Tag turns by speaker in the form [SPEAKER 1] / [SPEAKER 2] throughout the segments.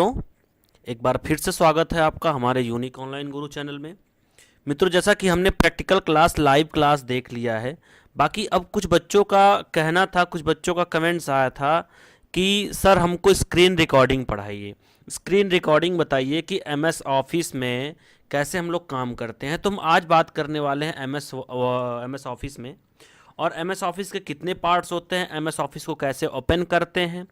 [SPEAKER 1] एक बार फिर से स्वागत है आपका हमारे यूनिक ऑनलाइन गुरु चैनल में। मित्रों, जैसा कि हमने प्रैक्टिकल क्लास लाइव क्लास देख लिया है, बाकी अब कुछ बच्चों का कहना था, कुछ बच्चों का कमेंट्स आया था कि सर हमको स्क्रीन रिकॉर्डिंग पढ़ाइए, स्क्रीन रिकॉर्डिंग बताइए कि एमएस ऑफिस में कैसे हम लोग काम करते हैं। तो हम आज बात करने वाले हैं एमएस ऑफिस में, और एमएस ऑफिस के कितने पार्ट्स होते हैं, एमएस ऑफिस को कैसे ओपन करते हैं।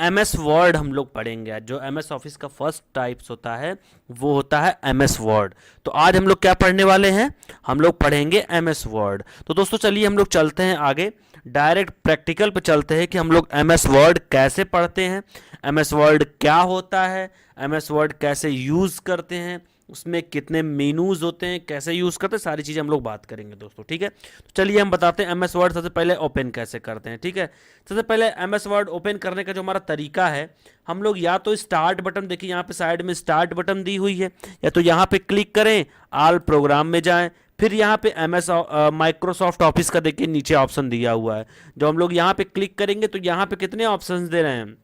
[SPEAKER 1] एमएस वर्ड हम लोग पढ़ेंगे। जो एमएस ऑफिस का फर्स्ट टाइप्स होता है वो होता है एमएस वर्ड। तो आज हम लोग क्या पढ़ने वाले हैं, हम लोग पढ़ेंगे एमएस वर्ड। तो दोस्तों चलिए हम लोग चलते हैं आगे, डायरेक्ट प्रैक्टिकल पे चलते हैं कि हम लोग एमएस वर्ड कैसे पढ़ते हैं, एमएस वर्ड क्या होता है, एमएस वर्ड कैसे यूज़ करते हैं, उसमें कितने मेनूज होते हैं, कैसे यूज़ करते हैं, सारी चीज़ें हम लोग बात करेंगे दोस्तों। ठीक है, तो चलिए हम बताते हैं एमएस वर्ड सबसे पहले ओपन कैसे करते हैं। ठीक है, सबसे पहले एमएस वर्ड ओपन करने का जो हमारा तरीका है, हम लोग या तो स्टार्ट बटन, देखिए यहाँ पे साइड में स्टार्ट बटन दी हुई है, या तो यहाँ पे क्लिक करें, ऑल प्रोग्राम में जाएं, फिर यहाँ पे एमएस माइक्रोसॉफ्ट ऑफिस का देखिए नीचे ऑप्शन दिया हुआ है। जो हम लोग यहाँ पे क्लिक करेंगे तो यहाँ पे कितने ऑप्शंस दे रहे हैं,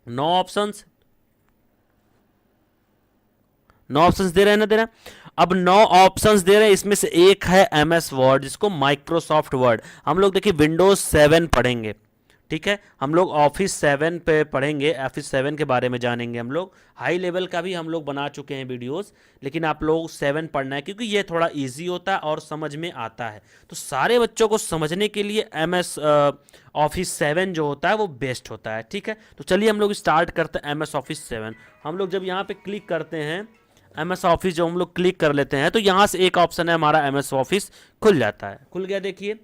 [SPEAKER 1] 9 ऑप्शंस, 9 ऑप्शंस दे रहे हैं ना, दे रहे हैं। अब 9 ऑप्शंस दे रहे हैं, इसमें से एक है एमएस वर्ड, जिसको माइक्रोसॉफ्ट वर्ड। हम लोग देखिए विंडोज 7 पढ़ेंगे। ठीक है, हम लोग ऑफिस 7 पे पढ़ेंगे, ऑफिस 7 के बारे में जानेंगे। हम लोग हाई लेवल का भी हम लोग बना चुके हैं वीडियोस, लेकिन आप लोग 7 पढ़ना है क्योंकि ये थोड़ा इजी होता है और समझ में आता है। तो सारे बच्चों को समझने के लिए एमएस ऑफिस 7 जो होता है वो बेस्ट होता है। ठीक है, तो चलिए हम लोग स्टार्ट करते हैं एमएस ऑफिस 7। हम लोग जब यहाँ पे क्लिक करते हैं एमएस ऑफिस, जो हम लोग क्लिक कर लेते हैं तो यहाँ से एक ऑप्शन है हमारा एमएस ऑफिस खुल जाता है। खुल गया, देखिए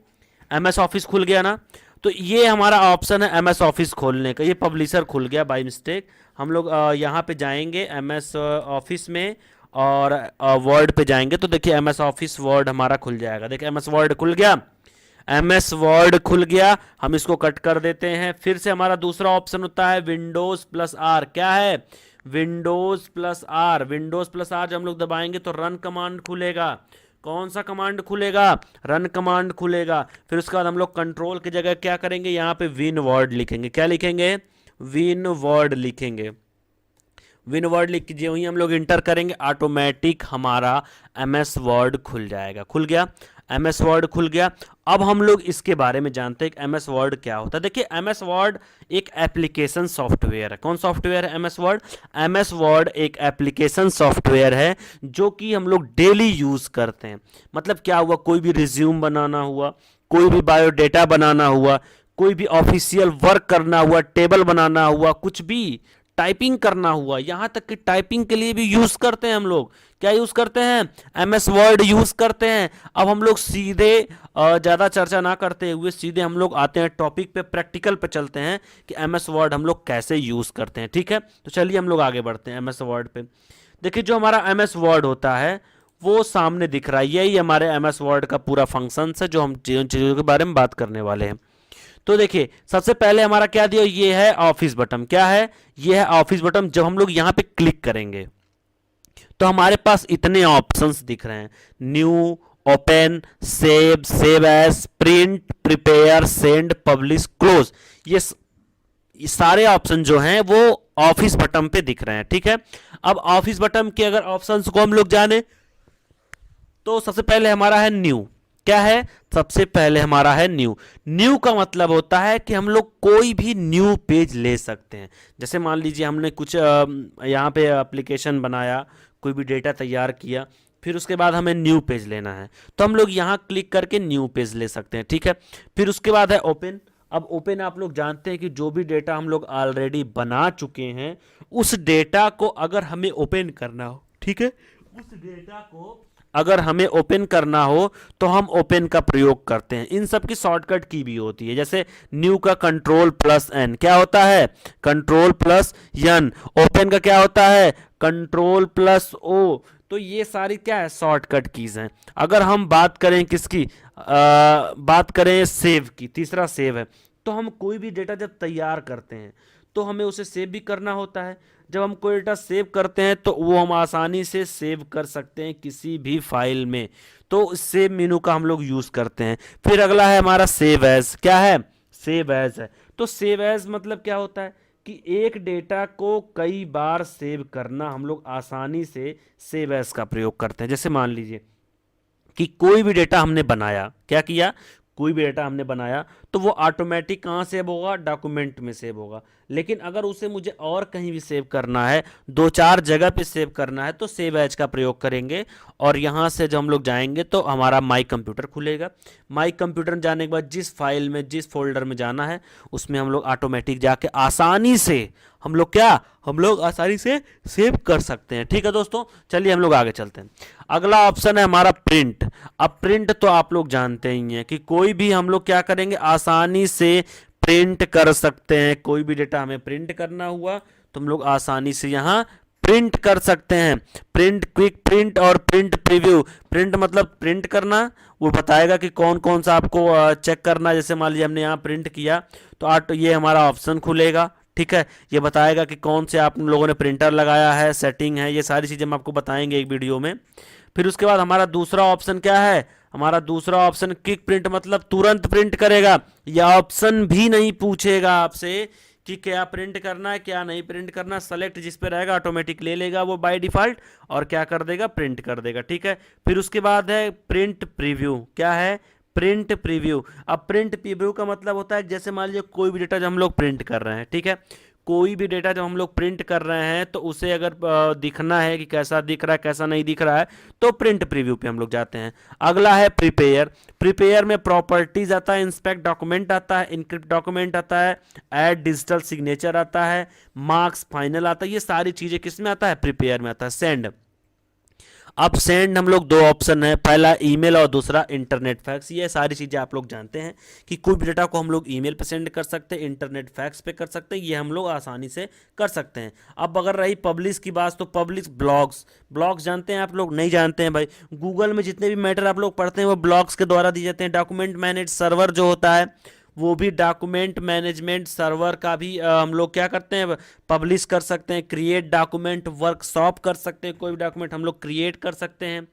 [SPEAKER 1] एमएस ऑफिस खुल गया ना। तो ये हमारा ऑप्शन है एमएस ऑफिस खोलने का। ये पब्लिशर खुल गया बाय मिस्टेक। हम लोग यहाँ पे जाएंगे एमएस ऑफिस में और वर्ड पे जाएंगे, तो देखिए एमएस ऑफिस वर्ड हमारा खुल जाएगा। देखिए एमएस वर्ड खुल गया, एमएस वर्ड खुल गया। हम इसको कट कर देते हैं। फिर से हमारा दूसरा ऑप्शन होता है विंडोज प्लस आर। क्या है, Windows plus R. Windows plus R जब हम लोग दबाएंगे तो रन कमांड खुलेगा। कौन सा कमांड खुलेगा, रन कमांड खुलेगा। फिर उसके बाद हम लोग कंट्रोल की जगह क्या करेंगे, यहाँ पे विन वर्ड लिखेंगे। क्या लिखेंगे, विन वर्ड लिखेंगे। विन वर्ड लिख के जो ही हम लोग इंटर करेंगे, ऑटोमेटिक हमारा एमएस वर्ड खुल जाएगा। खुल गया, एमएस वर्ड खुल गया। अब हम लोग इसके बारे में जानते हैं कि एमएस वर्ड क्या होता है। देखिए एमएस वर्ड एक एप्लीकेशन सॉफ्टवेयर है। कौन सॉफ्टवेयर है एमएस वर्ड, एमएस वर्ड एक एप्लीकेशन सॉफ्टवेयर है जो कि हम लोग डेली यूज करते हैं। मतलब क्या हुआ, कोई भी रिज्यूम बनाना हुआ, कोई भी बायोडेटा बनाना हुआ, कोई भी ऑफिशियल वर्क करना हुआ, टेबल बनाना हुआ, कुछ भी टाइपिंग करना हुआ, यहां तक कि टाइपिंग के लिए भी यूज करते हैं हम लोग। क्या यूज करते हैं, एमएस वर्ड यूज करते हैं। अब हम लोग सीधे ज्यादा चर्चा ना करते हुए सीधे हम लोग आते हैं टॉपिक पे, प्रैक्टिकल पे चलते हैं कि एमएस वर्ड हम लोग कैसे यूज करते हैं। ठीक है, तो चलिए हम लोग आगे बढ़ते हैं एमएस वर्ड पे। देखिए जो हमारा एमएस वर्ड होता है वो सामने दिख रहा है, यही हमारे एमएस वर्ड का पूरा फंक्शन है जो हम जिन चीजों के बारे में बात करने वाले हैं। तो देखिए सबसे पहले हमारा क्या दिया, ये है ऑफिस बटन। क्या है, ये है ऑफिस बटन। जब हम लोग यहां पे क्लिक करेंगे तो हमारे पास इतने ऑप्शंस दिख रहे हैं, new, open, save, save as, print, prepare, send, publish, close. ये सारे ऑप्शन जो हैं वो ऑफिस बटन पे दिख रहे हैं। ठीक है, अब ऑफिस बटन के अगर ऑप्शंस को हम लोग जाने तो सबसे पहले हमारा है न्यू। क्या है, सबसे पहले हमारा है न्यू। न्यू का मतलब होता है कि हम लोग कोई भी न्यू पेज ले सकते हैं। जैसे मान लीजिए हमने कुछ यहाँ पे एप्लीकेशन बनाया, कोई भी डेटा तैयार किया, फिर उसके बाद हमें न्यू पेज लेना है तो हम लोग यहाँ क्लिक करके न्यू पेज ले सकते हैं। ठीक है, फिर उसके बाद है ओपन। अब ओपन आप लोग जानते हैं कि जो भी डेटा हम लोग ऑलरेडी बना चुके हैं उस डेटा को अगर हमें ओपन करना हो, ठीक है, उस डेटा को अगर हमें ओपन करना हो तो हम ओपन का प्रयोग करते हैं। इन सब की शॉर्टकट की भी होती है, जैसे न्यू का कंट्रोल प्लस एन। क्या होता है, कंट्रोल प्लस एन। ओपन का क्या होता है, कंट्रोल प्लस ओ। तो ये सारी क्या है, शॉर्टकट कीज हैं। अगर हम बात करें किसकी, बात करें सेव की, तीसरा सेव है। तो हम कोई भी डेटा जब तैयार करते हैं तो हमें उसे सेव भी करना होता है। जब हम कोई डेटा सेव करते हैं तो वो हम आसानी से सेव कर सकते हैं किसी भी फाइल में, तो सेव मेनू का हम लोग यूज करते हैं। फिर अगला है हमारा सेव एज। क्या है, सेव एज है। तो सेव एज मतलब क्या होता है कि एक डेटा को कई बार सेव करना हम लोग आसानी से सेव एज का प्रयोग करते हैं। जैसे मान लीजिए कि कोई भी डेटा हमने बनाया, क्या किया, कोई भी डेटा हमने बनाया तो वो ऑटोमेटिक कहाँ सेव होगा, डॉक्यूमेंट में सेव होगा। लेकिन अगर उसे मुझे और कहीं भी सेव करना है, दो चार जगह पे सेव करना है, तो सेव एज का प्रयोग करेंगे। और यहाँ से जब हम लोग जाएंगे तो हमारा माई कंप्यूटर खुलेगा। माई कंप्यूटर में जाने के बाद जिस फाइल में, जिस फोल्डर में जाना है, उसमें हम लोग ऑटोमेटिक जाके आसानी से हम लोग क्या, हम लोग आसानी से सेव कर सकते हैं। ठीक है दोस्तों, चलिए हम लोग आगे चलते हैं। अगला ऑप्शन है हमारा प्रिंट। अब प्रिंट तो आप लोग जानते ही हैं कि कोई भी हम लोग क्या करेंगे, आसानी से प्रिंट कर सकते हैं। कोई भी डेटा हमें प्रिंट करना हुआ तो हम लोग आसानी से यहाँ प्रिंट कर सकते हैं। प्रिंट, क्विक प्रिंट और प्रिंट प्रीव्यू। प्रिंट मतलब प्रिंट करना, वो बताएगा कि कौन कौन सा आपको चेक करना है। जैसे मान लीजिए हमने यहाँ प्रिंट किया तो ये हमारा ऑप्शन खुलेगा। ठीक है, ये बताएगा कि कौन से आप लोगों ने प्रिंटर लगाया है, सेटिंग है, ये सारी चीज़ें हम आपको बताएंगे एक वीडियो में। फिर उसके बाद हमारा दूसरा ऑप्शन क्या है, हमारा दूसरा ऑप्शन क्विक प्रिंट, मतलब तुरंत प्रिंट करेगा। यह ऑप्शन भी नहीं पूछेगा आपसे कि क्या प्रिंट करना है क्या नहीं प्रिंट करना, सेलेक्ट जिस पे रहेगा ऑटोमेटिक ले लेगा वो बाय डिफॉल्ट और क्या कर देगा, प्रिंट कर देगा। ठीक है, फिर उसके बाद है प्रिंट प्रीव्यू। क्या है, प्रिंट प्रीव्यू। अब प्रिंट प्रीव्यू का मतलब होता है जैसे मान लीजिए कोई भी डेटा जब हम लोग प्रिंट कर रहे हैं, ठीक है, कोई भी डेटा जब हम लोग प्रिंट कर रहे हैं तो उसे अगर दिखना है कि कैसा दिख रहा है कैसा नहीं दिख रहा है, तो प्रिंट प्रीव्यू पे हम लोग जाते हैं। अगला है प्रिपेयर। प्रिपेयर में प्रॉपर्टीज आता है, इंस्पेक्ट डॉक्यूमेंट आता है, इनक्रिप्ट डॉक्यूमेंट आता है, ऐड डिजिटल सिग्नेचर आता है, मार्क्स फाइनल आता है। ये सारी चीज़ें किस में आता है, प्रिपेयर में आता है। सेंड। अब सेंड हम लोग दो ऑप्शन है, पहला ईमेल और दूसरा इंटरनेट फैक्स। ये सारी चीज़ें आप लोग जानते हैं कि कोई भी डेटा को हम लोग ईमेल पे सेंड कर सकते हैं, इंटरनेट फैक्स पे कर सकते हैं, ये हम लोग आसानी से कर सकते हैं। अब अगर रही पब्लिश की बात, तो पब्लिश ब्लॉग्स। ब्लॉग्स जानते हैं आप लोग, नहीं जानते हैं भाई, गूगल में जितने भी मैटर आप लोग पढ़ते हैं वो ब्लॉग्स के द्वारा दिए जाते हैं। डॉक्यूमेंट मैनेज सर्वर जो होता है वो भी डॉक्यूमेंट मैनेजमेंट सर्वर का भी हम लोग क्या करते हैं, पब्लिश कर सकते हैं। क्रिएट डॉक्यूमेंट वर्कशॉप कर सकते हैं, कोई भी डॉक्यूमेंट हम लोग क्रिएट कर सकते हैं।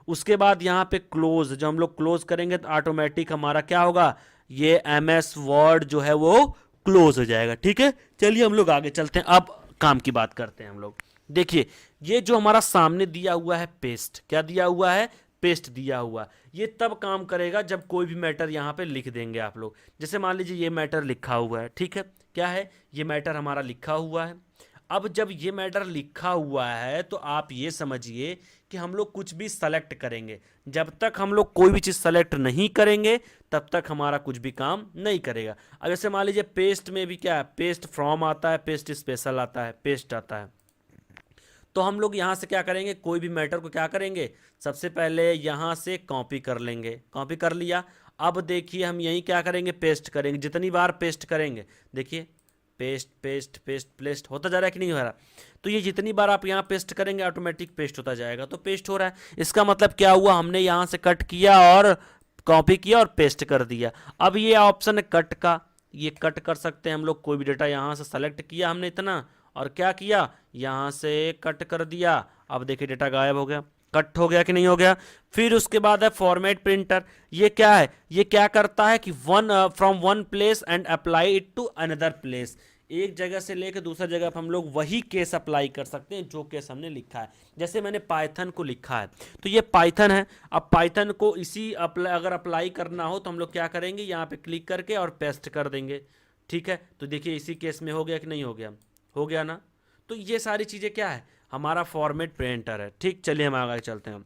[SPEAKER 1] उसके बाद यहाँ पे क्लोज, जो हम लोग क्लोज करेंगे तो ऑटोमेटिक हमारा क्या होगा, ये एमएस वर्ड जो है वो क्लोज हो जाएगा। ठीक है, चलिए हम लोग आगे चलते हैं, अब काम की बात करते हैं हम लोग। देखिए ये जो हमारा सामने दिया हुआ है पेस्ट, क्या दिया हुआ है, पेस्ट दिया हुआ, ये तब काम करेगा जब कोई भी मैटर यहाँ पे लिख देंगे आप लोग। जैसे मान लीजिए ये मैटर लिखा हुआ है, ठीक है, क्या है, ये मैटर हमारा लिखा हुआ है। अब जब ये मैटर लिखा हुआ है तो आप ये समझिए कि हम लोग कुछ भी सेलेक्ट करेंगे, जब तक हम लोग कोई भी चीज़ सेलेक्ट नहीं करेंगे तब तक हमारा कुछ भी काम नहीं करेगा। अब जैसे मान लीजिए पेस्ट में भी क्या है, पेस्ट फ्रॉम आता है, पेस्ट स्पेशल आता है, पेस्ट आता है। तो हम लोग यहाँ से क्या करेंगे, कोई भी मैटर को क्या करेंगे, सबसे पहले यहाँ से कॉपी कर लेंगे, कॉपी कर लिया। अब देखिए हम यहीं क्या करेंगे, पेस्ट करेंगे। जितनी बार पेस्ट करेंगे, देखिए पेस्ट पेस्ट पेस्ट पेस्ट होता जा रहा है कि नहीं हो रहा, तो ये जितनी बार आप यहाँ पेस्ट करेंगे ऑटोमेटिक पेस्ट होता जाएगा। तो पेस्ट हो रहा है, इसका मतलब क्या हुआ, हमने यहाँ से कट किया और कॉपी किया और पेस्ट कर दिया। अब ये ऑप्शन है कट का, ये कट कर सकते हैं हम लोग। कोई भी डेटा यहाँ से सेलेक्ट किया हमने इतना और क्या किया, यहाँ से कट कर दिया। अब देखिए डेटा गायब हो गया, कट हो गया कि नहीं हो गया। फिर उसके बाद है फॉर्मेट प्रिंटर। ये क्या है, ये क्या करता है कि from one place and apply it to another place. एक जगह से लेकर दूसरा जगह पर हम लोग वही केस अप्लाई कर सकते हैं जो केस हमने लिखा है। जैसे मैंने पाइथन को लिखा है तो ये पाइथन है, अब पाइथन को इसी अगर अप्लाई करना हो तो हम लोग क्या करेंगे, यहाँ पे क्लिक करके और पेस्ट कर देंगे। ठीक है, तो देखिए इसी केस में हो गया कि नहीं हो गया, हो गया ना। तो ये सारी चीज़ें क्या है, हमारा फॉर्मेट प्रिंटर है। ठीक, चलिए हम आगे चलते हैं।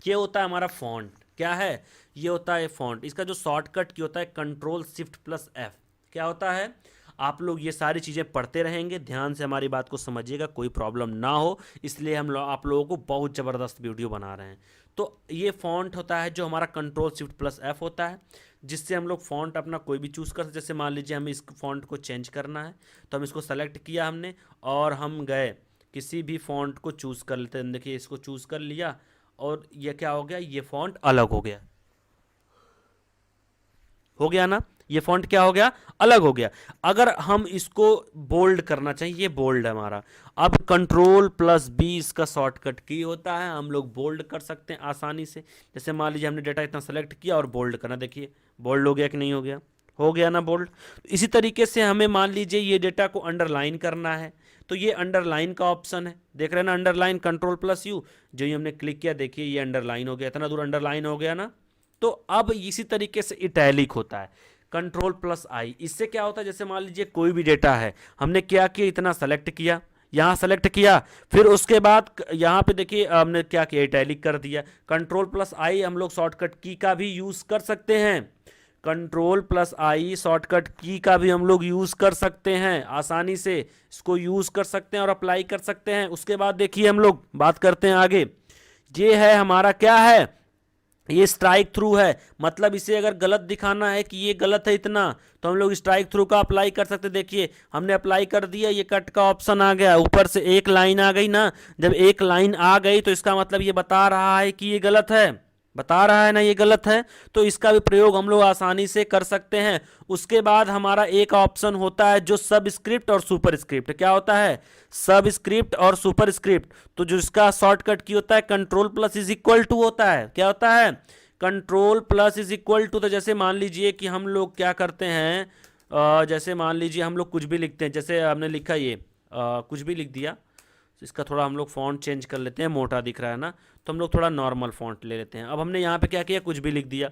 [SPEAKER 1] ये होता है हमारा फॉन्ट, क्या है, ये होता है फॉन्ट। इसका जो शॉर्टकट की होता है कंट्रोल शिफ्ट प्लस एफ। क्या होता है, आप लोग ये सारी चीज़ें पढ़ते रहेंगे, ध्यान से हमारी बात को समझिएगा, कोई प्रॉब्लम ना हो, इसलिए हम लोग आप लोगों को बहुत ज़बरदस्त वीडियो बना रहे हैं। तो ये फॉन्ट होता है जो हमारा कंट्रोल शिफ्ट प्लस एफ होता है, जिससे हम लोग फॉन्ट अपना कोई भी चूज़ कर सकते। जैसे मान लीजिए हमें इस फॉन्ट को चेंज करना है तो हम इसको सेलेक्ट किया हमने और हम गए किसी भी फॉन्ट को चूज़ कर लेते हैं। देखिए इसको चूज़ कर लिया और ये क्या हो गया, ये फॉन्ट अलग हो गया ना, ये फॉन्ट क्या हो गया, अलग हो गया। अगर हम इसको बोल्ड करना चाहिए, ये बोल्ड है हमारा, अब कंट्रोल प्लस बी इसका शॉर्टकट की होता है, हम लोग बोल्ड कर सकते हैं आसानी से। जैसे मान लीजिए हमने डेटा इतना सेलेक्ट किया और बोल्ड करना, देखिए बोल्ड हो गया कि नहीं हो गया, हो गया ना बोल्ड। इसी तरीके से हमें मान लीजिए ये डेटा को अंडरलाइन करना है, तो ये अंडरलाइन का ऑप्शन है, देख रहे हैं ना, अंडरलाइन कंट्रोल प्लस यू, जो ही हमने क्लिक किया देखिए ये अंडरलाइन हो गया, इतना दूर अंडरलाइन हो गया ना। तो अब इसी तरीके से इटैलिक होता है, कंट्रोल प्लस आई। इससे क्या होता है, जैसे मान लीजिए कोई भी डेटा है, हमने क्या किया, इतना सेलेक्ट किया, यहाँ सेलेक्ट किया, फिर उसके बाद यहाँ पे देखिए हमने क्या किया, इटैलिक कर दिया। कंट्रोल प्लस आई हम लोग शॉर्टकट की का भी यूज कर सकते हैं, कंट्रोल प्लस आई शॉर्टकट की का भी हम लोग यूज कर सकते हैं, आसानी से इसको यूज कर सकते हैं और अप्लाई कर सकते हैं। उसके बाद देखिए हम लोग बात करते हैं आगे, ये है हमारा क्या है, ये स्ट्राइक थ्रू है, मतलब इसे अगर गलत दिखाना है कि ये गलत है इतना, तो हम लोग स्ट्राइक थ्रू का अप्लाई कर सकते हैं। देखिए हमने अप्लाई कर दिया, ये कट का ऑप्शन आ गया, ऊपर से एक लाइन आ गई ना, जब एक लाइन आ गई तो इसका मतलब ये बता रहा है कि ये गलत है, बता रहा है ना ये गलत है, तो इसका भी प्रयोग हम लोग आसानी से कर सकते हैं। उसके बाद हमारा एक ऑप्शन होता है जो सब स्क्रिप्ट और सुपर स्क्रिप्ट, क्या होता है, सब स्क्रिप्ट और सुपर स्क्रिप्ट, तो जो इसका शॉर्टकट की होता है control plus is equal to होता है, क्या होता है, control plus is equal to. तो जैसे मान लीजिए कि हम लोग क्या करते हैं, जैसे मान लीजिए हम लोग कुछ भी लिखते हैं, जैसे हमने लिखा ये कुछ भी लिख दिया, इसका थोड़ा हम लोग फॉन्ट चेंज कर लेते हैं, मोटा दिख रहा है ना, तो हम लोग थोड़ा नॉर्मल फॉन्ट ले लेते हैं। अब हमने यहाँ पे क्या किया, कुछ भी लिख दिया।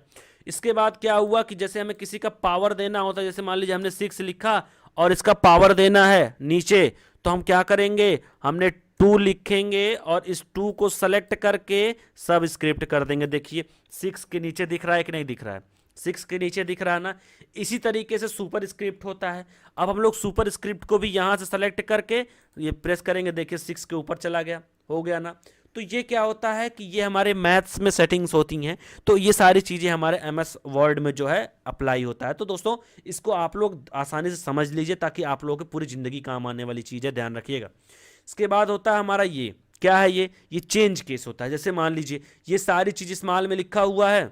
[SPEAKER 1] इसके बाद क्या हुआ कि जैसे हमें किसी का पावर देना होता है, जैसे मान लीजिए हमने 6 लिखा और इसका पावर देना है नीचे, तो हम क्या करेंगे, हमने 2 लिखेंगे और इस 2 को सेलेक्ट करके सब स्क्रिप्ट कर देंगे। देखिए 6 के नीचे दिख रहा है कि नहीं दिख रहा है, 6 के नीचे दिख रहा है ना। इसी तरीके से सुपर स्क्रिप्ट होता है। अब हम लोग सुपर स्क्रिप्ट को भी यहाँ से सेलेक्ट करके ये प्रेस करेंगे, देखिए 6 के ऊपर चला गया, हो गया ना। तो ये क्या होता है कि ये हमारे मैथ्स में सेटिंग्स होती हैं, तो ये सारी चीज़ें हमारे एमएस वर्ड में जो है अप्लाई होता है। तो दोस्तों इसको आप लोग आसानी से समझ लीजिए ताकि आप लोगों की पूरी ज़िंदगी काम आने वाली चीज़ है, ध्यान रखिएगा। इसके बाद होता है हमारा ये क्या है, ये चेंज केस होता है। जैसे मान लीजिए ये सारी चीज़ स्मॉल में लिखा हुआ है,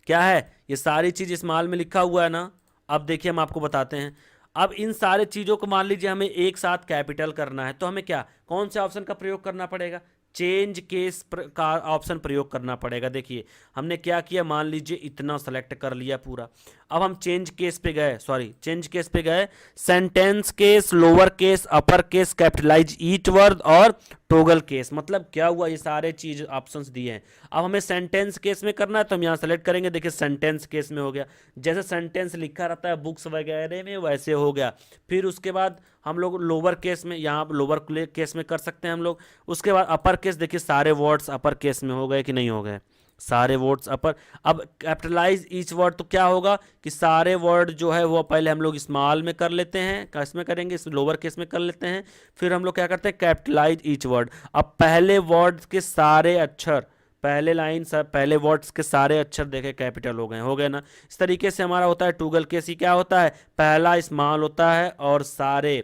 [SPEAKER 1] क्या है, ये सारी चीज़ स्मॉल में लिखा हुआ है ना। अब देखिए हम आपको बताते हैं, अब इन सारे चीज़ों को मान लीजिए हमें एक साथ कैपिटल करना है, तो हमें क्या, कौन से ऑप्शन का प्रयोग करना पड़ेगा, चेंज केस का ऑप्शन प्रयोग करना पड़ेगा। देखिए हमने क्या किया, मान लीजिए इतना सेलेक्ट कर लिया पूरा, अब हम चेंज केस पे गए, चेंज केस पे गए, sentence case, lower case, upper case, capitalise each word और टोगल केस। मतलब क्या हुआ, ये सारे चीज ऑप्शंस दिए हैं। अब हमें सेंटेंस केस में करना है तो हम यहाँ सेलेक्ट करेंगे, देखिए सेंटेंस केस में हो गया, जैसे सेंटेंस लिखा रहता है बुक्स वगैरह में वैसे हो गया। फिर उसके बाद हम लोग लोअर केस में, यहाँ लोअर केस में कर सकते हैं हम लोग। उसके बाद अपर केस, देखिए सारे वर्ड्स अपर केस में हो गए कि नहीं हो गए, सारे वर्ड्स अपर। अब कैपिटलाइज ईच वर्ड, तो क्या होगा कि सारे वर्ड जो है वो पहले हम लोग स्मॉल में कर लेते हैं, किसमें करेंगे, इस लोअर केस में कर लेते हैं, फिर हम लोग क्या करते हैं कैपिटलाइज ईच वर्ड। अब पहले वर्ड के सारे अक्षर, पहले लाइन पहले वर्ड्स के सारे अक्षर देखे कैपिटल हो गए ना। इस तरीके से हमारा होता है टूगल केस। ही क्या होता है, पहला स्मॉल होता है और सारे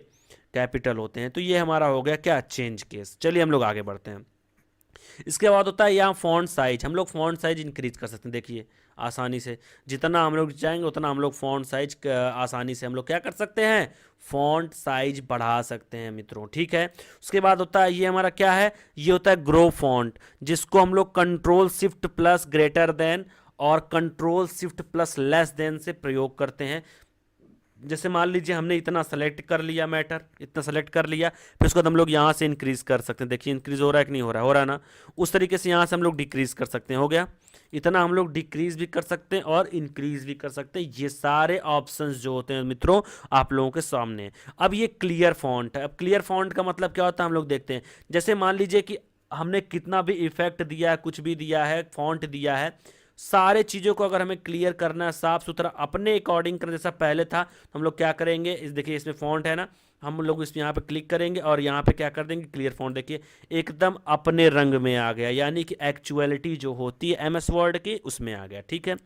[SPEAKER 1] कैपिटल होते हैं। तो ये हमारा हो गया क्या, चेंज केस। चलिए हम लोग आगे बढ़ते हैं। इसके बाद होता है यहाँ फॉन्ट साइज, हम लोग फॉन्ट साइज इंक्रीज कर सकते हैं। देखिए आसानी से जितना हम लोग चाहेंगे उतना हम लोग फॉन्ट साइज आसानी से हम लोग क्या कर सकते हैं, फॉन्ट साइज बढ़ा सकते हैं मित्रों, ठीक है। उसके बाद होता है ये हमारा क्या है, ये होता है ग्रो फॉन्ट, जिसको हम लोग control shift plus greater than और control shift plus less than से प्रयोग करते हैं। जैसे मान लीजिए हमने इतना सेलेक्ट कर लिया, मैटर इतना सेलेक्ट कर लिया, फिर उसके बाद हम लोग यहाँ से इंक्रीज कर सकते हैं। देखिए इंक्रीज हो रहा है कि नहीं हो रहा है, हो रहा है ना। उस तरीके से यहाँ से हम लोग डिक्रीज कर सकते हैं, हो गया इतना। हम लोग डिक्रीज भी कर सकते हैं और इंक्रीज भी कर सकते हैं। ये सारे ऑप्शंस जो होते हैं मित्रों आप लोगों के सामने। अब ये क्लियर फॉन्ट है। अब क्लियर फॉन्ट का मतलब क्या होता है, हम लोग देखते हैं। जैसे मान लीजिए कि हमने कितना भी इफेक्ट दिया है, कुछ भी दिया है, फॉन्ट दिया है, सारे चीज़ों को अगर हमें क्लियर करना है, साफ सुथरा अपने अकॉर्डिंग करना, जैसा पहले था, तो हम लोग क्या करेंगे, इस देखिए इसमें फॉन्ट है ना, हम लोग इस यहाँ पे क्लिक करेंगे और यहाँ पे क्या कर देंगे, क्लियर फॉन्ट। देखिए एकदम अपने रंग में आ गया, यानी कि एक्चुअलिटी जो होती है एमएस वर्ड की उसमें आ गया, ठीक है।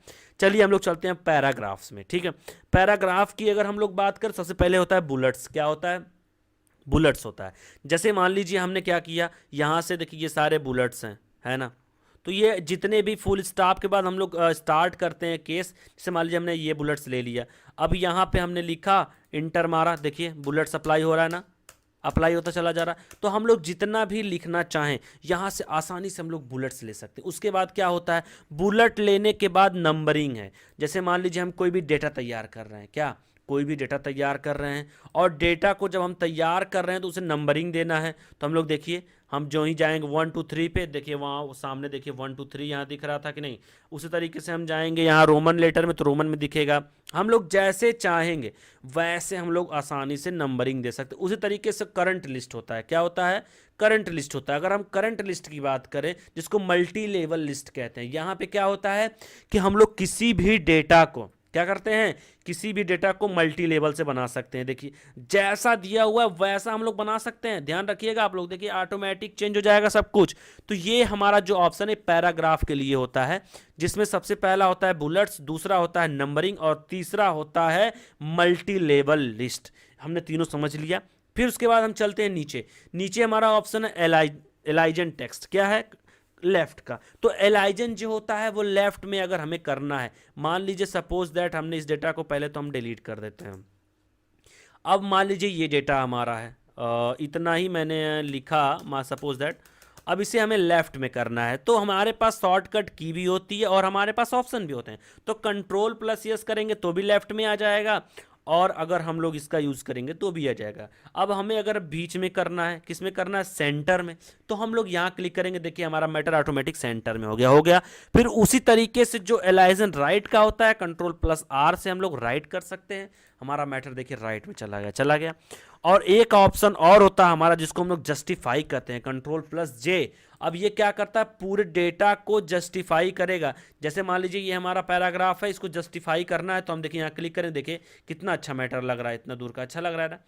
[SPEAKER 1] चलिए हम लोग चलते हैं पैराग्राफ्स में, ठीक है। पैराग्राफ की अगर हम लोग बात करें, सबसे पहले होता है बुलेट्स। क्या होता है, बुलेट्स होता है। जैसे मान लीजिए हमने क्या किया, यहाँ से देखिए ये सारे बुलेट्स हैं, है ना। तो ये जितने भी फुल स्टॉप के बाद हम लोग स्टार्ट करते हैं केस, जैसे मान लीजिए हमने ये बुलेट्स ले लिया, अब यहाँ पे हमने लिखा, इंटर मारा, देखिए बुलेट्स अप्लाई हो रहा है ना, अप्लाई होता चला जा रहा है। तो हम लोग जितना भी लिखना चाहें यहाँ से आसानी से हम लोग बुलेट्स ले सकते हैं। उसके बाद क्या होता है, बुलेट लेने के बाद नंबरिंग है। जैसे मान लीजिए हम कोई भी डेटा तैयार कर रहे हैं, क्या कोई भी डेटा तैयार कर रहे हैं, और डेटा को जब हम तैयार कर रहे हैं तो उसे नंबरिंग देना है। तो हम लोग देखिए, हम जो ही जाएंगे 1 2 3 पे, देखिए वहाँ सामने देखिए 1 2 3 यहाँ दिख रहा था कि नहीं, उसी तरीके से हम जाएंगे यहाँ रोमन लेटर में तो रोमन में दिखेगा। हम लोग जैसे चाहेंगे वैसे हम लोग आसानी से नंबरिंग दे सकते हैं। उसी तरीके से करंट लिस्ट होता है, क्या होता है, करंट लिस्ट होता है। अगर हम करंट लिस्ट की बात करें जिसको मल्टी लेवल लिस्ट कहते हैं, यहाँ पे क्या होता है कि हम लोग किसी भी डेटा को क्या करते हैं, किसी भी डेटा को मल्टी लेवल से बना सकते हैं। देखिए जैसा दिया हुआ है वैसा हम लोग बना सकते हैं, ध्यान रखिएगा आप लोग, देखिए ऑटोमेटिक चेंज हो जाएगा सब कुछ। तो ये हमारा जो ऑप्शन है पैराग्राफ के लिए होता है, जिसमें सबसे पहला होता है बुलेट्स, दूसरा होता है नंबरिंग और तीसरा होता है मल्टी लेवल लिस्ट। हमने तीनों समझ लिया। फिर उसके बाद हम चलते हैं नीचे। नीचे हमारा ऑप्शन है एलाइजन टेक्स्ट, क्या है, लेफ्ट का। तो एलाइजन जो होता है वो लेफ्ट में अगर हमें करना है, मान लीजिए सपोज दैट हमने इस डेटा को पहले तो हम डिलीट कर देते हैं। अब मान लीजिए ये डेटा हमारा है, इतना ही मैंने लिखा, मान सपोज दैट अब इसे हमें लेफ्ट में करना है। तो हमारे पास शॉर्टकट की भी होती है और हमारे पास ऑप्शन भी होते हैं। तो कंट्रोल प्लस यस करेंगे तो भी लेफ्ट में आ जाएगा, और अगर हम लोग इसका यूज़ करेंगे तो भी आ जाएगा। अब हमें अगर बीच में करना है, किस में करना है, सेंटर में, तो हम लोग यहाँ क्लिक करेंगे, देखिए हमारा मैटर ऑटोमेटिक सेंटर में हो गया। फिर उसी तरीके से जो एलाइजन राइट का होता है, कंट्रोल प्लस आर से हम लोग राइट कर सकते हैं, हमारा मैटर देखिए राइट में चला गया। और एक ऑप्शन और होता है हमारा जिसको हम लोग जस्टिफाई कहते हैं, कंट्रोल प्लस जे। अब ये क्या करता है, पूरे डेटा को जस्टिफाई करेगा। जैसे मान लीजिए ये हमारा पैराग्राफ है, इसको जस्टिफाई करना है, तो हम देखिए यहाँ क्लिक करें, देखिए कितना अच्छा मैटर लग रहा है, इतना दूर का अच्छा लग रहा है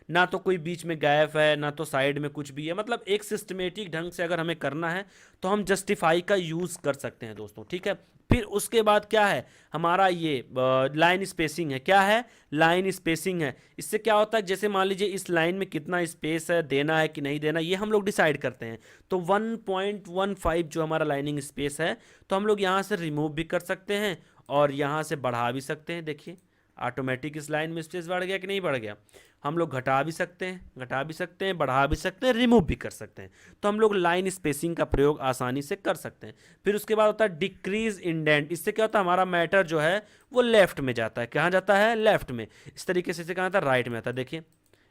[SPEAKER 1] ना तो कोई बीच में गैप है, ना तो साइड में कुछ भी है। मतलब एक सिस्टमेटिक ढंग से अगर हमें करना है तो हम जस्टिफाई का यूज़ कर सकते हैं दोस्तों, ठीक है। फिर उसके बाद क्या है हमारा ये लाइन स्पेसिंग है, क्या है, लाइन स्पेसिंग है। इससे क्या होता है, जैसे मान लीजिए इस लाइन में कितना स्पेस है, देना है कि नहीं देना, ये हम लोग डिसाइड करते हैं। तो 1.15 जो हमारा लाइनिंग स्पेस है, तो हम लोग यहाँ से रिमूव भी कर सकते हैं और यहाँ से बढ़ा भी सकते हैं। देखिए ऑटोमेटिक इस लाइन में स्पेस बढ़ गया कि नहीं बढ़ गया। हम लोग घटा भी सकते हैं, बढ़ा भी सकते हैं, रिमूव भी कर सकते हैं। तो हम लोग लाइन स्पेसिंग का प्रयोग आसानी से कर सकते हैं। फिर उसके बाद होता है डिक्रीज इंडेंट। इससे क्या होता है, हमारा मैटर जो है वो लेफ्ट में जाता है। कहाँ जाता है, लेफ्ट में। इस तरीके से कहाँ आता है, राइट में आता है। देखिए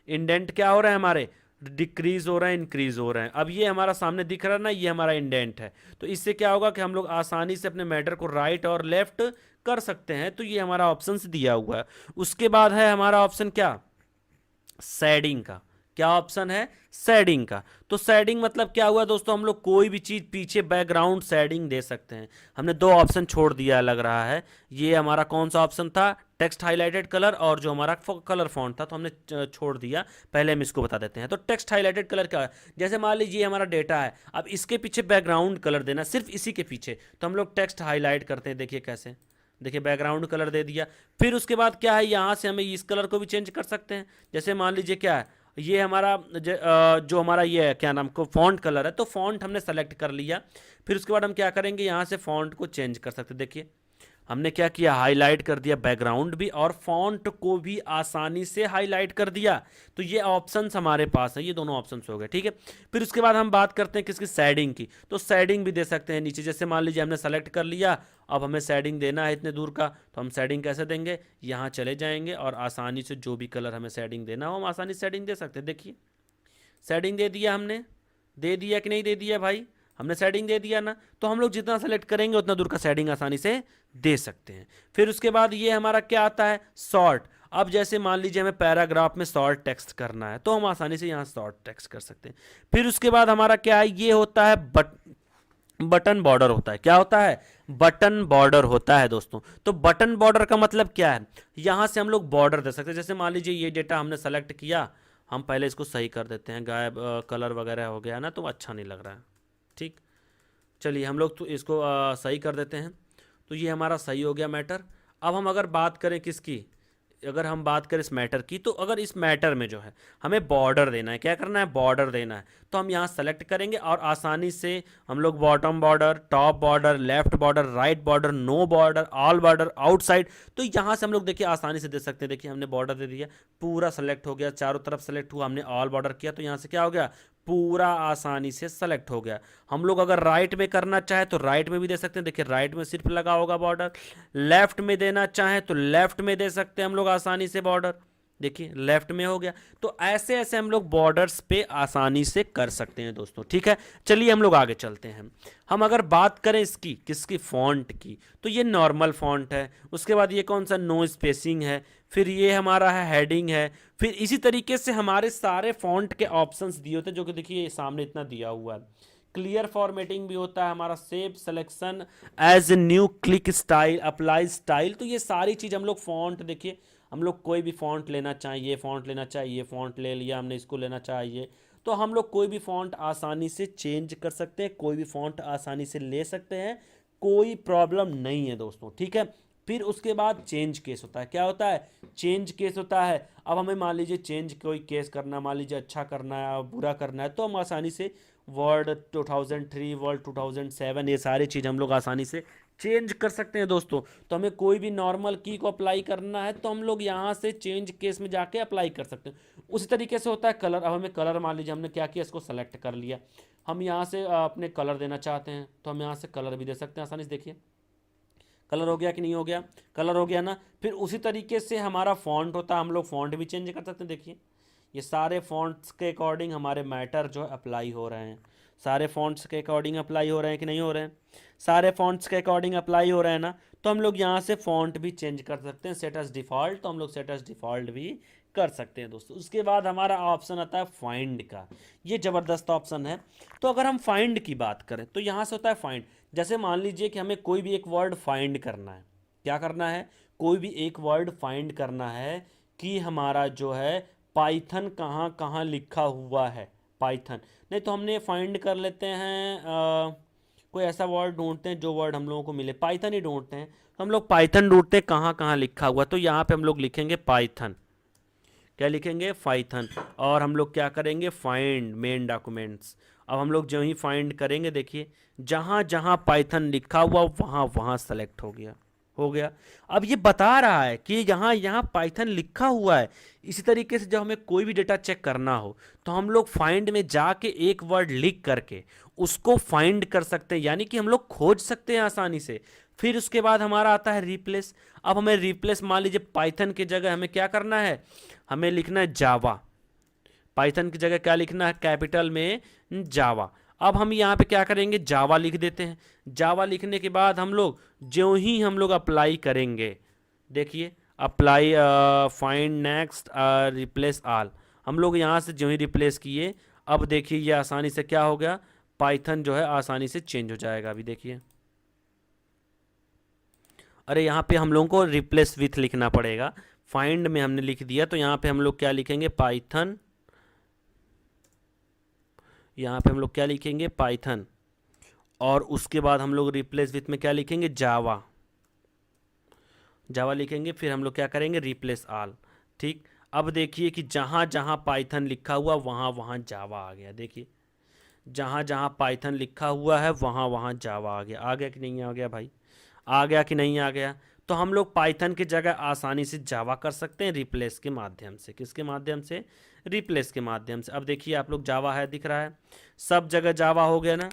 [SPEAKER 1] इंडेंट क्या हो रहा है, हमारे डिक्रीज हो रहा है, इंक्रीज हो रहे हैं। अब ये हमारा सामने दिख रहा है ना, ये हमारा इंडेंट है। तो इससे क्या होगा कि हम लोग आसानी से अपने मैटर को राइट और लेफ्ट कर सकते हैं। तो ये हमारा ऑप्शन दिया हुआ है। उसके बाद है हमारा ऑप्शन क्या, शेडिंग का। क्या ऑप्शन है, शेडिंग का। तो शेडिंग मतलब क्या हुआ दोस्तों, हम लोग कोई भी चीज़ पीछे बैकग्राउंड शेडिंग दे सकते हैं। हमने दो ऑप्शन छोड़ दिया लग रहा है। ये हमारा कौन सा ऑप्शन था, टेक्स्ट हाईलाइटेड कलर, और जो हमारा कलर फॉन्ट था तो हमने छोड़ दिया। पहले हम इसको बता देते हैं। तो टेक्स्ट हाईलाइटेड कलर क्या है, जैसे मान लीजिए हमारा डेटा है, अब इसके पीछे बैकग्राउंड कलर देना, सिर्फ इसी के पीछे, तो हम लोग टेक्स्ट हाईलाइट करते हैं। देखिए कैसे, देखिए बैकग्राउंड कलर दे दिया। फिर उसके बाद क्या है, यहाँ से हमें इस कलर को भी चेंज कर सकते हैं। जैसे मान लीजिए क्या है, ये हमारा जो हमारा ये है क्या नाम को फॉन्ट कलर है, तो फॉन्ट हमने सेलेक्ट कर लिया। फिर उसके बाद हम क्या करेंगे, यहाँ से फॉन्ट को चेंज कर सकते हैं। देखिए हमने क्या किया, हाईलाइट कर दिया बैकग्राउंड भी और फॉन्ट को भी आसानी से हाईलाइट कर दिया। तो ये ऑप्शंस हमारे पास है, ये दोनों ऑप्शंस हो गए, ठीक है। फिर उसके बाद हम बात करते हैं किसकी, शेडिंग की। तो शेडिंग भी दे सकते हैं नीचे। जैसे मान लीजिए हमने सेलेक्ट कर लिया, अब हमें शेडिंग देना है इतने दूर का, तो हम शेडिंग कैसे देंगे, यहाँ चले जाएंगे और आसानी से जो भी कलर हमें शेडिंग देना हो हम आसानी से शेडिंग दे सकते हैं। देखिए शेडिंग दे दिया हमने, दे दिया कि नहीं दे दिया भाई, हमने शेडिंग दे दिया ना। तो हम लोग जितना सेलेक्ट करेंगे उतना दूर का शेडिंग आसानी से दे सकते हैं। फिर उसके बाद ये हमारा क्या आता है, शॉर्ट। अब जैसे मान लीजिए हमें पैराग्राफ में शॉर्ट टेक्स्ट करना है, तो हम आसानी से यहाँ शॉर्ट टेक्स्ट कर सकते हैं। फिर उसके बाद हमारा क्या है, ये होता है बटन बॉर्डर होता है। क्या होता है, बटन बॉर्डर होता है दोस्तों। तो बटन बॉर्डर का मतलब क्या है, यहाँ से हम लोग बॉर्डर दे सकते हैं। जैसे मान लीजिए ये डेटा हमने सेलेक्ट किया, हम पहले इसको सही कर देते हैं, गायब कलर वगैरह हो गया ना, तो अच्छा नहीं लग रहा है, ठीक। चलिए हम लोग तो इसको सही कर देते हैं। तो ये हमारा सही हो गया मैटर। अब हम अगर बात करें किसकी, अगर हम बात करें इस मैटर की, तो अगर इस मैटर में जो है हमें बॉर्डर देना है, क्या करना है, बॉर्डर देना है, तो हम यहाँ सेलेक्ट करेंगे और आसानी से हम लोग bottom border, top border, left border, right border, no border, all border, outside, तो यहाँ से हम लोग देखिए आसानी से दे सकते हैं। देखिए हमने बॉर्डर दे दिया, पूरा सेलेक्ट हो गया, चारों तरफ सेलेक्ट हुआ, हमने ऑल बॉर्डर किया तो यहाँ से क्या हो गया, पूरा आसानी से सेलेक्ट हो गया। हम लोग अगर राइट में करना चाहे तो राइट में भी दे सकते हैं, देखिए राइट में सिर्फ लगा होगा बॉर्डर। लेफ्ट में देना चाहे तो लेफ्ट में दे सकते हैं हम लोग आसानी से बॉर्डर, देखिए लेफ्ट में हो गया। तो ऐसे ऐसे हम लोग बॉर्डर्स पे आसानी से कर सकते हैं दोस्तों, ठीक है। चलिए हम लोग आगे चलते हैं। हम अगर बात करें इसकी किसकी, फॉन्ट की, तो ये नॉर्मल फॉन्ट है। उसके बाद ये कौन सा, नो स्पेसिंग है। फिर ये हमारा है हेडिंग है। फिर इसी तरीके से हमारे सारे फॉन्ट के ऑप्शंस दिए होते हैं, जो कि देखिए सामने इतना दिया हुआ है। क्लियर फॉर्मेटिंग भी होता है हमारा, save selection as a new, क्लिक स्टाइल, अप्लाई स्टाइल, तो ये सारी चीज़ हम लोग फॉन्ट, देखिए हम लोग कोई भी फॉन्ट लेना चाहिए, फॉन्ट लेना चाहिए, फॉन्ट ले लिया हमने, इसको लेना चाहिए, तो हम लोग कोई भी फॉन्ट आसानी से चेंज कर सकते हैं, कोई भी फॉन्ट आसानी से ले सकते हैं, कोई प्रॉब्लम नहीं है दोस्तों, ठीक है। फिर उसके बाद चेंज केस होता है, क्या होता है, चेंज केस होता है। अब हमें मान लीजिए चेंज कोई केस करना, मान लीजिए अच्छा करना है, बुरा करना है, तो हम आसानी से वर्ड 2003, वर्ड 2007, ये सारी चीज़ हम लोग आसानी से चेंज कर सकते हैं दोस्तों। तो हमें कोई भी नॉर्मल की को अप्लाई करना है तो हम लोग यहाँ से चेंज केस में जाके अप्लाई कर सकते हैं। उसी तरीके से होता है कलर। अब हमें कलर, मान लीजिए हमने क्या किया, इसको सेलेक्ट कर लिया, हम यहाँ से अपने कलर देना चाहते हैं तो हम यहाँ से कलर भी दे सकते हैं आसानी से। देखिए कलर हो गया कि नहीं हो गया, कलर हो गया ना। फिर उसी तरीके से हमारा फॉन्ट होता है, हम लोग फॉन्ट भी चेंज कर सकते हैं। देखिए ये सारे फॉन्ट्स के अकॉर्डिंग हमारे मैटर जो है अप्लाई हो रहे हैं, सारे फॉन्ट्स के अकॉर्डिंग अप्लाई हो रहे हैं कि नहीं हो रहे हैं, सारे फॉन्ट्स के अकॉर्डिंग अप्लाई हो रहे हैं ना। तो हम लोग यहाँ से फॉन्ट भी चेंज कर सकते हैं, सेट एज डिफ़ॉल्ट, तो हम लोग सेट एज डिफ़ॉल्ट भी कर सकते हैं दोस्तों। उसके बाद हमारा ऑप्शन आता है फाइंड का, ये ज़बरदस्त ऑप्शन है। तो अगर हम फाइंड की बात करें तो यहाँ से होता है फाइंड। जैसे मान लीजिए कि हमें कोई भी एक वर्ड फाइंड करना है, क्या करना है, कोई भी एक वर्ड फाइंड करना है कि हमारा जो है पाइथन कहाँ कहाँ लिखा हुआ है, पाइथन नहीं तो हमने फाइंड कर लेते हैं, कोई ऐसा वर्ड ढूंढते हैं जो वर्ड हम लोगों को मिले, पाइथन ही ढूंढते हैं, तो हम लोग पाइथन ढूंढते हैं कहाँ कहाँ लिखा हुआ, तो यहाँ पे हम लोग लिखेंगे पाइथन, क्या लिखेंगे, पाइथन, और हम लोग क्या करेंगे, फाइंड मेन डॉक्यूमेंट्स। अब हम लोग जो ही फाइंड करेंगे, देखिए जहाँ जहाँ पाइथन लिखा हुआ वहाँ वहाँ सेलेक्ट हो गया, हो गया। अब ये बता रहा है कि यहाँ यहाँ पाइथन लिखा हुआ है। इसी तरीके से जब हमें कोई भी डेटा चेक करना हो तो हम लोग फाइंड में जाके एक वर्ड लिख करके उसको फाइंड कर सकते हैं, यानी कि हम लोग खोज सकते हैं आसानी से। फिर उसके बाद हमारा आता है रिप्लेस। अब हमें रिप्लेस, मान लीजिए पाइथन की जगह हमें क्या करना है, हमें लिखना है जावा, पाइथन की जगह क्या लिखना है, कैपिटल में जावा। अब हम यहाँ पे क्या करेंगे, जावा लिख देते हैं। जावा लिखने के बाद हम लोग जो ही हम लोग अप्लाई करेंगे, देखिए apply, find next, replace all, हम लोग यहाँ से जो ही रिप्लेस किए, अब देखिए ये आसानी से क्या हो गया, पाइथन जो है आसानी से चेंज हो जाएगा। अभी देखिए, अरे यहाँ पे हम लोगों को रिप्लेस विथ लिखना पड़ेगा, फाइंड में हमने लिख दिया तो यहाँ पे हम लोग क्या लिखेंगे, पाइथन, यहाँ पे हम लोग क्या लिखेंगे, पाइथन, और उसके बाद हम लोग रिप्लेस विथ में क्या लिखेंगे, जावा, जावा लिखेंगे। फिर हम लोग क्या करेंगे, रिप्लेस ऑल, ठीक। अब देखिए कि जहाँ जहाँ पाइथन लिखा हुआ वहाँ वहाँ जावा आ गया। देखिए जहाँ जहाँ पाइथन लिखा हुआ है वहाँ वहाँ जावा आ गया कि नहीं आ गया भाई, आ गया कि नहीं आ गया। तो हम लोग पाइथन की जगह आसानी से जावा कर सकते हैं रिप्लेस के माध्यम से। किसके माध्यम से, रिप्लेस के माध्यम से। अब देखिए आप लोग जावा है दिख रहा है, सब जगह जावा हो गया ना,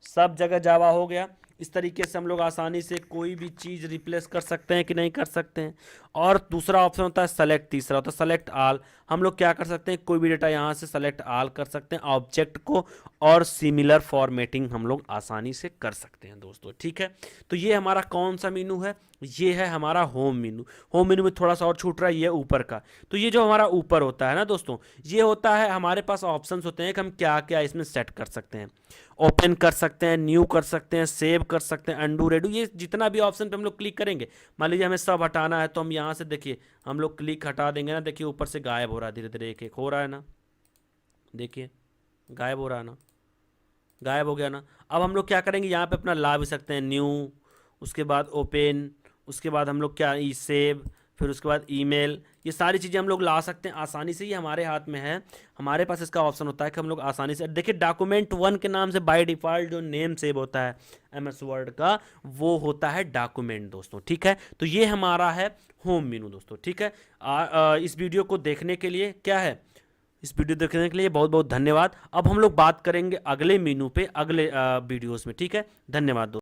[SPEAKER 1] सब जगह जावा हो गया। इस तरीके से हम लोग आसानी से कोई भी चीज़ रिप्लेस कर सकते हैं कि नहीं कर सकते हैं। और दूसरा ऑप्शन होता है सेलेक्ट, तीसरा होता है सेलेक्ट ऑल। हम लोग क्या कर सकते हैं, कोई भी डेटा यहाँ से सेलेक्ट ऑल कर सकते हैं ऑब्जेक्ट को, और सिमिलर फॉर्मेटिंग हम लोग आसानी से कर सकते हैं दोस्तों, ठीक है। तो ये हमारा कौन सा मेनू है, ये है हमारा होम मेनू। होम मेनू में थोड़ा सा और छूट रहा है, ये ऊपर का। तो ये जो हमारा ऊपर होता है ना दोस्तों, ये होता है हमारे पास ऑप्शंस होते हैं कि हम क्या क्या इसमें सेट कर सकते हैं। ओपन कर सकते हैं, न्यू कर सकते हैं, सेव कर सकते हैं, अंडू रेडू, ये जितना भी ऑप्शन पे हम लोग क्लिक करेंगे, मान लीजिए हमें सब हटाना है तो हम यहाँ से देखिए हम लोग क्लिक हटा देंगे ना, देखिए ऊपर से गायब हो रहा है, धीरे धीरे एक एक हो रहा है ना, देखिए गायब हो रहा है ना, गायब हो गया ना। अब हम लोग क्या करेंगे, यहाँ पे अपना ला भी सकते हैं, न्यू, उसके बाद ओपन, उसके बाद हम लोग क्या, ई सेव, फिर उसके बाद ईमेल, ये सारी चीज़ें हम लोग ला सकते हैं आसानी से, ये हमारे हाथ में है, हमारे पास इसका ऑप्शन होता है कि हम लोग आसानी से देखिए डॉक्यूमेंट वन के नाम से बाय डिफ़ॉल्ट जो नेम सेव होता है एमएस वर्ड का वो होता है डॉक्यूमेंट दोस्तों, ठीक है। तो ये हमारा है होम मेनू दोस्तों, ठीक है। इस वीडियो को देखने के लिए क्या है, इस वीडियो देखने के लिए बहुत बहुत धन्यवाद। अब हम लोग बात करेंगे अगले मेनू पे अगले वीडियोस में, ठीक है। धन्यवाद दोस्तों।